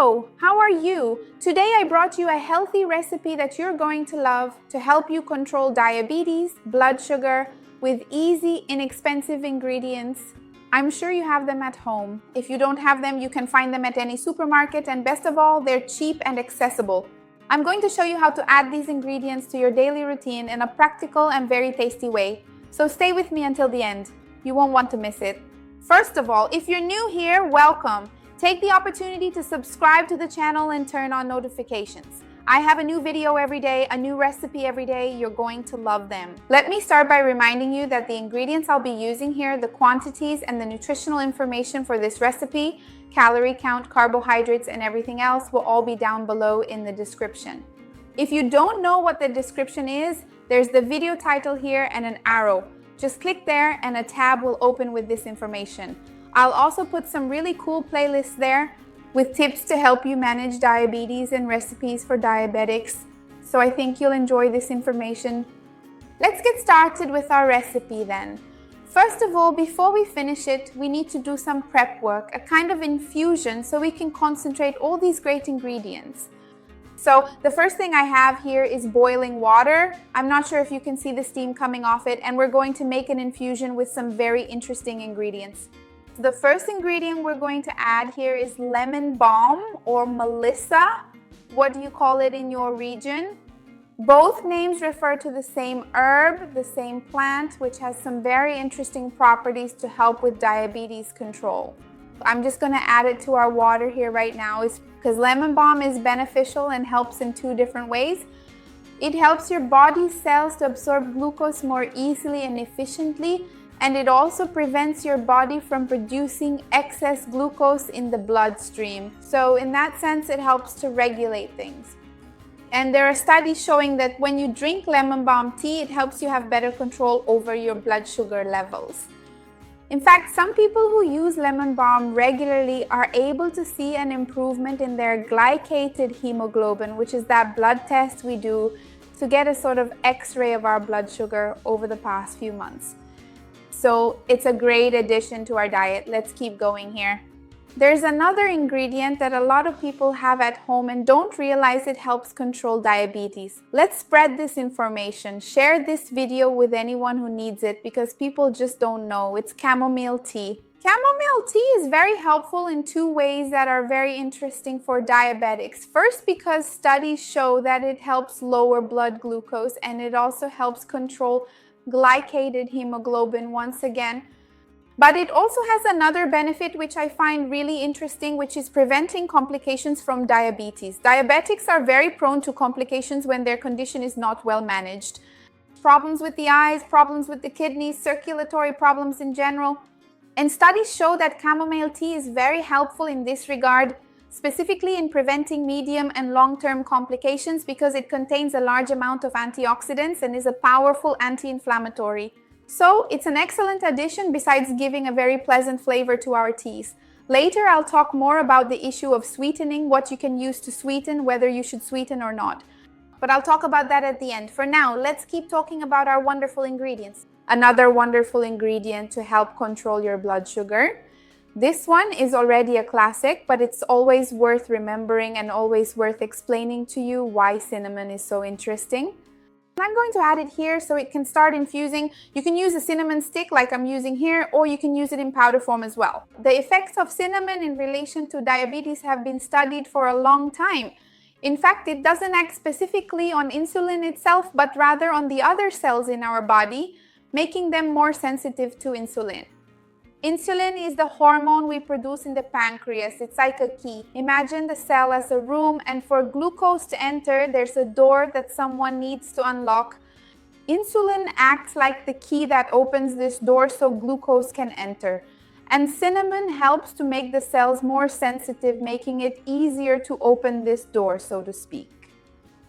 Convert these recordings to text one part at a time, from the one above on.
Hello, how are you? Today I brought you a healthy recipe that you're going to love to help you control diabetes, blood sugar with easy, inexpensive ingredients. I'm sure you have them at home. If you don't have them, you can find them at any supermarket, and best of all, they're cheap and accessible. I'm going to show you how to add these ingredients to your daily routine in a practical and very tasty way. So stay with me until the end. You won't want to miss it. First of all, if you're new here, welcome. Take the opportunity to subscribe to the channel and turn on notifications. I have a new video every day, a new recipe every day. You're going to love them. Let me start by reminding you that the ingredients I'll be using here, the quantities and the nutritional information for this recipe, calorie count, carbohydrates, and everything else will all be down below in the description. If you don't know what the description is, there's the video title here and an arrow. Just click there and a tab will open with this information. I'll also put some really cool playlists there with tips to help you manage diabetes and recipes for diabetics. So I think you'll enjoy this information. Let's get started with our recipe then. First of all, before we finish it, we need to do some prep work, a kind of infusion so we can concentrate all these great ingredients. So the first thing I have here is boiling water. I'm not sure if you can see the steam coming off it, and we're going to make an infusion with some very interesting ingredients. The first ingredient we're going to add here is lemon balm or melissa. What do you call it in your region? Both names refer to the same herb, the same plant, which has some very interesting properties to help with diabetes control. I'm just going to add it to our water here right now because lemon balm is beneficial and helps in two different ways. It helps your body's cells to absorb glucose more easily and efficiently, and it also prevents your body from producing excess glucose in the bloodstream. So in that sense, it helps to regulate things. And there are studies showing that when you drink lemon balm tea, it helps you have better control over your blood sugar levels. In fact, some people who use lemon balm regularly are able to see an improvement in their glycated hemoglobin, which is that blood test we do to get a sort of X-ray of our blood sugar over the past few months. So it's a great addition to our diet. Let's keep going here. There's another ingredient that a lot of people have at home and don't realize it helps control diabetes. Let's spread this information. Share this video with anyone who needs it because people just don't know. It's chamomile tea. Chamomile tea is very helpful in two ways that are very interesting for diabetics. First, because studies show that it helps lower blood glucose and it also helps control glycated hemoglobin once again. But it also has another benefit which I find really interesting, which is preventing complications from diabetes. Diabetics are very prone to complications when their condition is not well managed. Problems with the eyes, problems with the kidneys, circulatory problems in general. And studies show that chamomile tea is very helpful in this regard, specifically in preventing medium and long-term complications because it contains a large amount of antioxidants and is a powerful anti-inflammatory. So it's an excellent addition besides giving a very pleasant flavor to our teas. Later I'll talk more about the issue of sweetening, what you can use to sweeten, whether you should sweeten or not. But I'll talk about that at the end. For now, let's keep talking about our wonderful ingredients. Another wonderful ingredient to help control your blood sugar. This one is already a classic, but it's always worth remembering and always worth explaining to you why cinnamon is so interesting. I'm going to add it here so it can start infusing. You can use a cinnamon stick like I'm using here, or you can use it in powder form as well. The effects of cinnamon in relation to diabetes have been studied for a long time. In fact, it doesn't act specifically on insulin itself, but rather on the other cells in our body, making them more sensitive to insulin. Insulin is the hormone we produce in the pancreas. It's like a key. Imagine the cell as a room, and for glucose to enter, there's a door that someone needs to unlock. Insulin acts like the key that opens this door so glucose can enter. And cinnamon helps to make the cells more sensitive, making it easier to open this door, so to speak.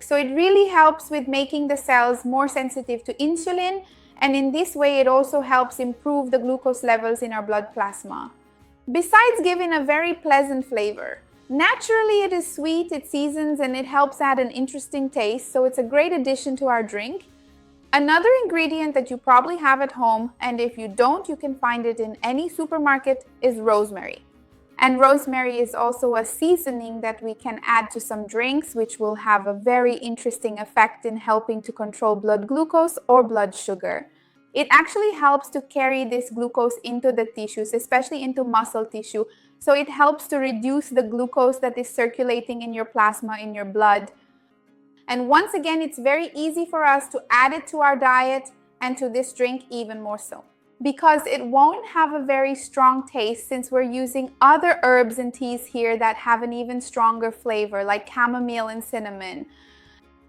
So it really helps with making the cells more sensitive to insulin, and in this way it also helps improve the glucose levels in our blood plasma. Besides giving a very pleasant flavor, naturally it is sweet, it seasons, and it helps add an interesting taste, so it's a great addition to our drink. Another ingredient that you probably have at home, and if you don't, you can find it in any supermarket, is rosemary. And rosemary is also a seasoning that we can add to some drinks, which will have a very interesting effect in helping to control blood glucose or blood sugar. It actually helps to carry this glucose into the tissues, especially into muscle tissue. So it helps to reduce the glucose that is circulating in your plasma, in your blood. And once again, it's very easy for us to add it to our diet and to this drink even more so, because it won't have a very strong taste since we're using other herbs and teas here that have an even stronger flavor, like chamomile and cinnamon.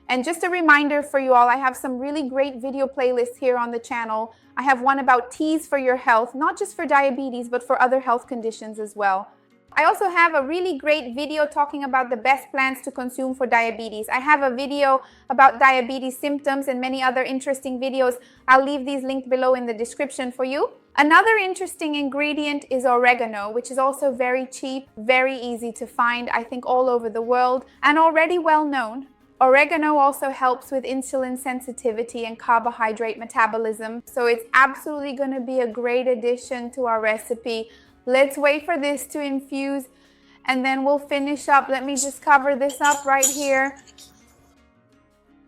And just a reminder for you all, I have some really great video playlists here on the channel. I have one about teas for your health, not just for diabetes, but for other health conditions as well. I also have a really great video talking about the best plants to consume for diabetes. I have a video about diabetes symptoms and many other interesting videos. I'll leave these linked below in the description for you. Another interesting ingredient is oregano, which is also very cheap, very easy to find, I think all over the world, and already well known. Oregano also helps with insulin sensitivity and carbohydrate metabolism, so it's absolutely going to be a great addition to our recipe. Let's wait for this to infuse and then we'll finish up. Let me just cover this up right here.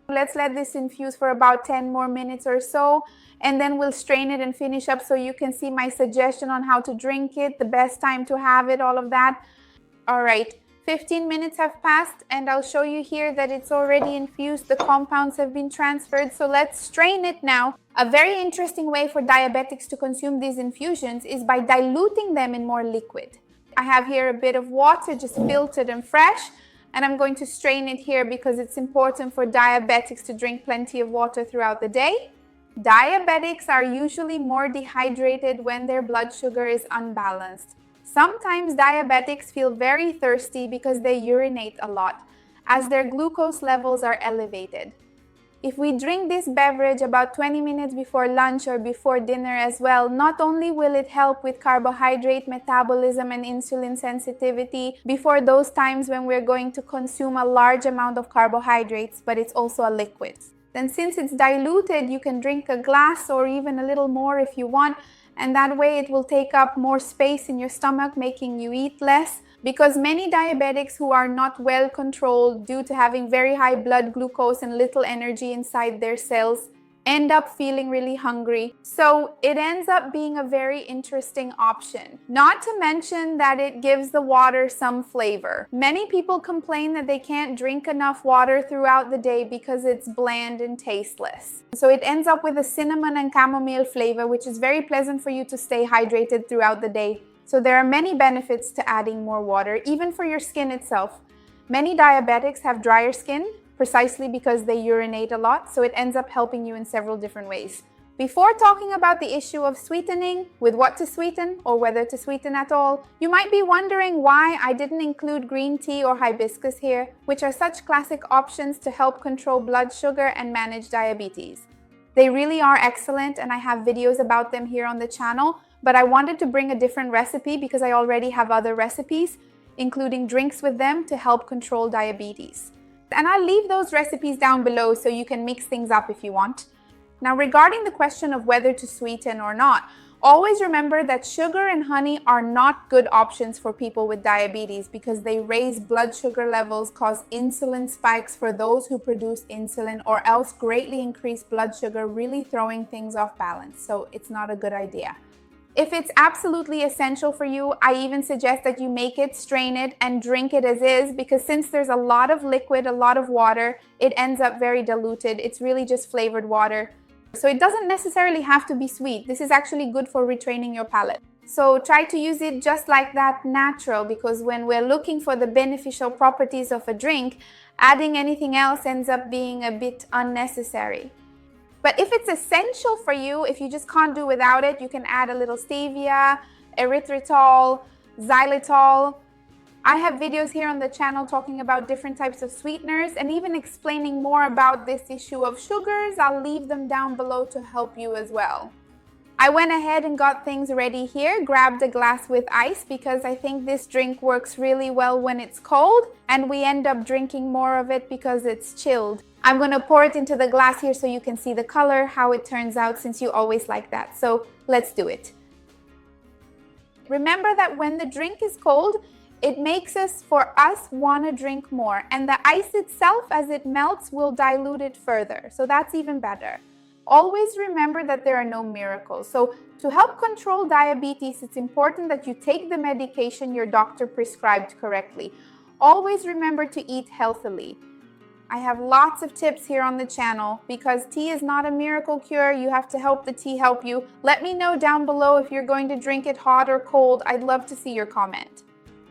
Let's let this infuse for about 10 more minutes or so, and then we'll strain it and finish up so you can see my suggestion on how to drink it, the best time to have it, all of that. All right. 15 minutes have passed and I'll show you here that it's already infused. The compounds have been transferred, so let's strain it now. A very interesting way for diabetics to consume these infusions is by diluting them in more liquid. I have here a bit of water, just filtered and fresh, and I'm going to strain it here because it's important for diabetics to drink plenty of water throughout the day. Diabetics are usually more dehydrated when their blood sugar is unbalanced. Sometimes diabetics feel very thirsty because they urinate a lot, as their glucose levels are elevated. If we drink this beverage about 20 minutes before lunch or before dinner as well, not only will it help with carbohydrate metabolism and insulin sensitivity before those times when we're going to consume a large amount of carbohydrates, but it's also a liquid. Then since it's diluted, you can drink a glass or even a little more if you want, and that way it will take up more space in your stomach, making you eat less. Because many diabetics who are not well controlled due to having very high blood glucose and little energy inside their cells end up feeling really hungry. So it ends up being a very interesting option. Not to mention that it gives the water some flavor. Many people complain that they can't drink enough water throughout the day because it's bland and tasteless. So it ends up with a cinnamon and chamomile flavor, which is very pleasant for you to stay hydrated throughout the day. So there are many benefits to adding more water, even for your skin itself. Many diabetics have drier skin, precisely because they urinate a lot, so it ends up helping you in several different ways. Before talking about the issue of sweetening, with what to sweeten or whether to sweeten at all, you might be wondering why I didn't include green tea or hibiscus here, which are such classic options to help control blood sugar and manage diabetes. They really are excellent and I have videos about them here on the channel, but I wanted to bring a different recipe because I already have other recipes, including drinks with them to help control diabetes. And I'll leave those recipes down below so you can mix things up if you want. Now, regarding the question of whether to sweeten or not, always remember that sugar and honey are not good options for people with diabetes because they raise blood sugar levels, cause insulin spikes for those who produce insulin, or else greatly increase blood sugar, really throwing things off balance. So it's not a good idea. If it's absolutely essential for you, I even suggest that you make it, strain it, and drink it as is, because since there's a lot of liquid, a lot of water, it ends up very diluted. It's really just flavored water. So it doesn't necessarily have to be sweet. This is actually good for retraining your palate. So try to use it just like that, natural, because when we're looking for the beneficial properties of a drink, adding anything else ends up being a bit unnecessary. But if it's essential for you, if you just can't do without it, you can add a little stevia, erythritol, xylitol. I have videos here on the channel talking about different types of sweeteners and even explaining more about this issue of sugars. I'll leave them down below to help you as well. I went ahead and got things ready here, grabbed a glass with ice because I think this drink works really well when it's cold, and we end up drinking more of it because it's chilled. I'm going to pour it into the glass here so you can see the color, how it turns out, since you always like that. So let's do it. Remember that when the drink is cold, it makes us want to drink more, and the ice itself, as it melts, will dilute it further. So that's even better. Always remember that there are no miracles. So to help control diabetes, it's important that you take the medication your doctor prescribed correctly. Always remember to eat healthily. I have lots of tips here on the channel. Because tea is not a miracle cure, you have to help the tea help you. Let me know down below if you're going to drink it hot or cold. I'd love to see your comment.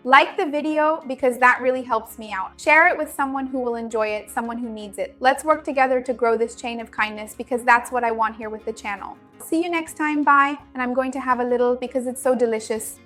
Like the video because that really helps me out. Share it with someone who will enjoy it, someone who needs it. Let's work together to grow this chain of kindness because that's what I want here with the channel. See you next time, bye. And I'm going to have a little because it's so delicious.